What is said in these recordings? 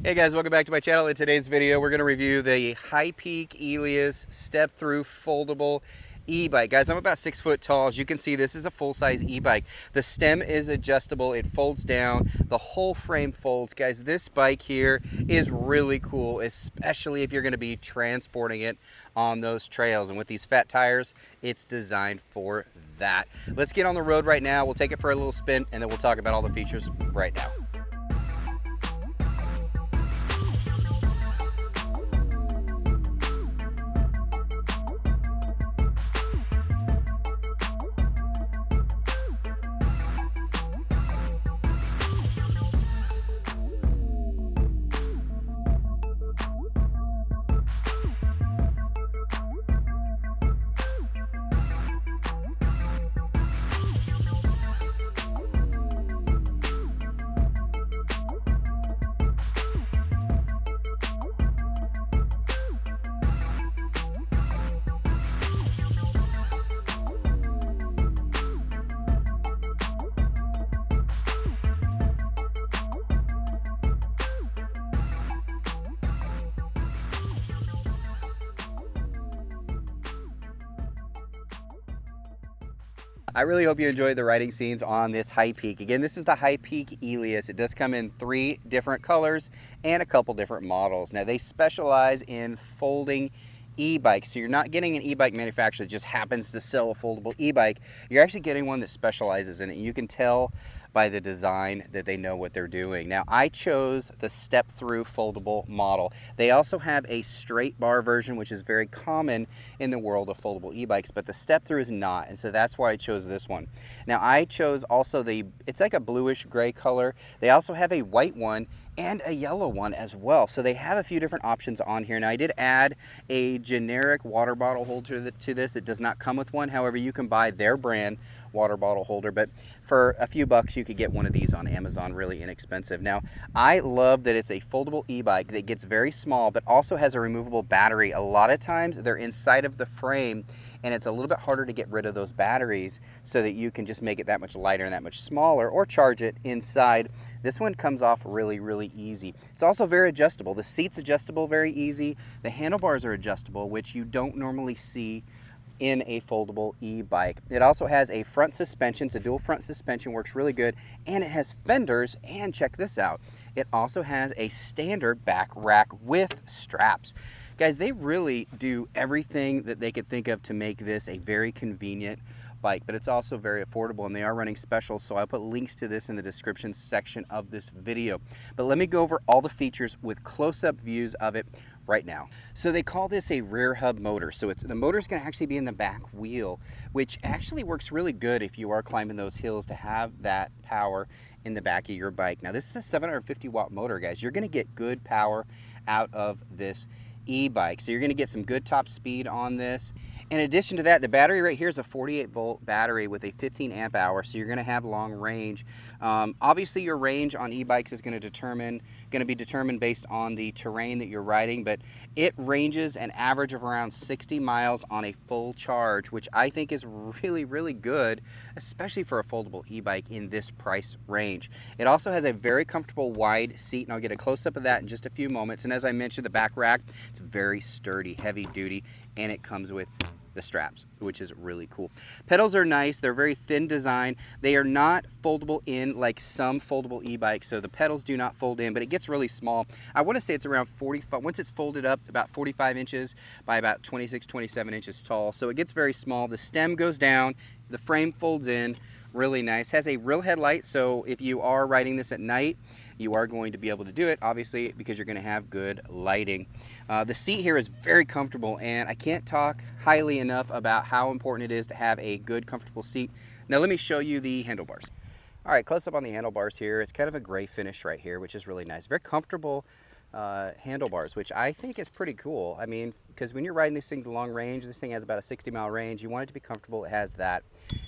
Hey guys, welcome back to my channel. In today's video, we're going to review the Hipeak Elias step-through foldable e-bike. Guys, I'm about 6 foot tall. As you can see, this is a full-size e-bike. The stem is adjustable. It folds down. The whole frame folds. Guys, this bike here is really cool, especially if you're going to be transporting it on those trails. And with these fat tires, it's designed for that. Let's get on the road right now. We'll take it for a little spin, and then we'll talk about all the features right now. I really hope you enjoyed the riding scenes on this Hipeak. Again, this is the Hipeak Elias. It does come in 3 different colors and a couple different models. Now, they specialize in folding e-bikes. So you're not getting an e-bike manufacturer that just happens to sell a foldable e-bike. You're actually getting one that specializes in it. You can tell by the design that they know what they're doing. Now, I chose the step-through foldable model. They also have a straight bar version, which is very common in the world of foldable e-bikes, but the step-through is not, and so that's why I chose this one. Now, I chose also it's like a bluish gray color. They also have a white one and a yellow one as well. So they have a few different options on here. Now, I did add a generic water bottle holder to this. It does not come with one. However, you can buy their brand water bottle holder, but for a few bucks you could get one of these on Amazon, really inexpensive. Now, I love that it's a foldable e-bike that gets very small but also has a removable battery. A lot of times they're inside of the frame and it's a little bit harder to get rid of those batteries, so that you can just make it that much lighter and that much smaller or charge it inside. This one comes off really easy. It's also very adjustable. The seat's adjustable very easy. The handlebars are adjustable, which you don't normally see in a foldable e-bike. It also has a front suspension. It's a dual front suspension, works really good, and it has fenders, and check this out, it also has a standard back rack with straps. Guys, they really do everything that they could think of to make this a very convenient bike, but it's also very affordable, and they are running specials, so I'll put links to this in the description section of this video. But let me go over all the features with close-up views of it right now. So they call this a rear hub motor. So the motor's going to actually be in the back wheel, which actually works really good if you are climbing those hills, to have that power in the back of your bike. Now, this is a 750 watt motor, guys. You're going to get good power out of this e-bike. So you're going to get some good top speed on this. In addition to that, the battery right here is a 48 volt battery with a 15 amp hour, so you're going to have long range. Obviously, your range on e-bikes is going to be determined based on the terrain that you're riding, but it ranges an average of around 60 miles on a full charge, which I think is really good, especially for a foldable e-bike in this price range. It also has a very comfortable wide seat, and I'll get a close-up of that in just a few moments. And as I mentioned, the back rack, it's very sturdy, heavy duty, and it comes with the straps, which is really cool. Pedals are nice. They're very thin design. They are not foldable in like some foldable e-bikes, so the pedals do not fold in, but it gets really small. I want to say it's around 45, once it's folded up, about 45 inches by about 26, 27 inches tall, so it gets very small. The stem goes down, the frame folds in, really nice. Has a real headlight, so if you are riding this at night, you are going to be able to do it, obviously, because you're going to have good lighting. The seat here is very comfortable, and I can't talk highly enough about how important it is to have a good, comfortable seat. Now, let me show you the handlebars. All right, close up on the handlebars here. It's kind of a gray finish right here, which is really nice. Very comfortable handlebars, which I think is pretty cool. I mean, because when you're riding these things long range, this thing has about a 60-mile range. You want it to be comfortable. It has that.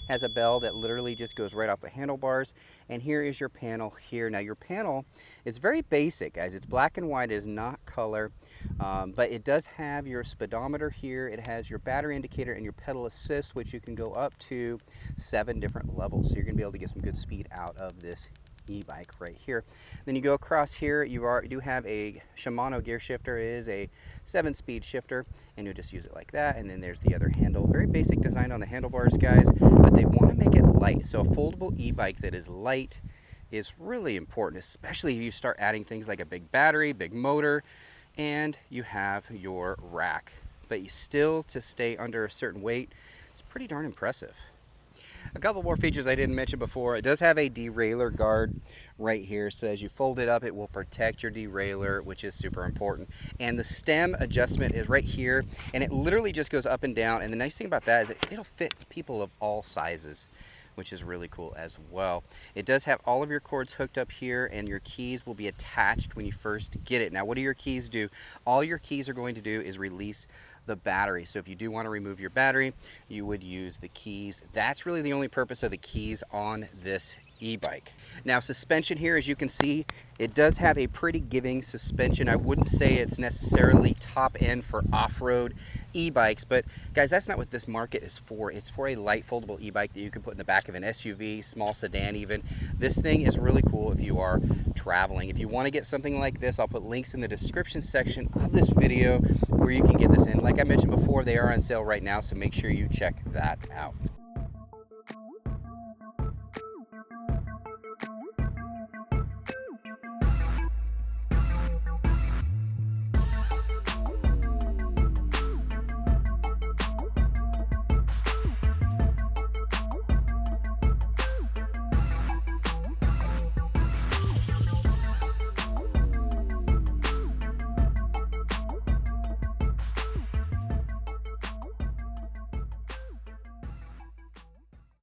Has a bell that literally just goes right off the handlebars. And here is your panel here. Now, your panel is very basic, guys. It's black and white. It is not color, but it does have your speedometer here. It has your battery indicator and your pedal assist, which you can go up to 7 different levels. So you're going to be able to get some good speed out of this e-bike right here. Then you go across here, you do have a Shimano gear shifter. It is a 7-speed shifter, and you just use it like that. And then there's the other handle. Very basic design on the handlebars, guys, but they want to make it light. So a foldable e-bike that is light is really important, especially if you start adding things like a big battery, big motor, and you have your rack. But you still, to stay under a certain weight, it's pretty darn impressive. A couple more features I didn't mention before. It does have a derailleur guard right here, so as you fold it up, it will protect your derailleur, which is super important. And the stem adjustment is right here, and it literally just goes up and down. And the nice thing about that is it'll fit people of all sizes, which is really cool as well. It does have all of your cords hooked up here, and your keys will be attached when you first get it. Now, what do your keys do? All your keys are going to do is release the battery. So if you do want to remove your battery, you would use the keys. That's really the only purpose of the keys on this e-bike. Now, suspension here, as you can see, it does have a pretty giving suspension. I wouldn't say it's necessarily top end for off-road e-bikes, but guys, that's not what this market is for. It's for a light foldable e-bike that you can put in the back of an SUV, small sedan even. This thing is really cool if you are traveling. If you want to get something like this, I'll put links in the description section of this video where you can get this in. Like I mentioned before, they are on sale right now, so make sure you check that out.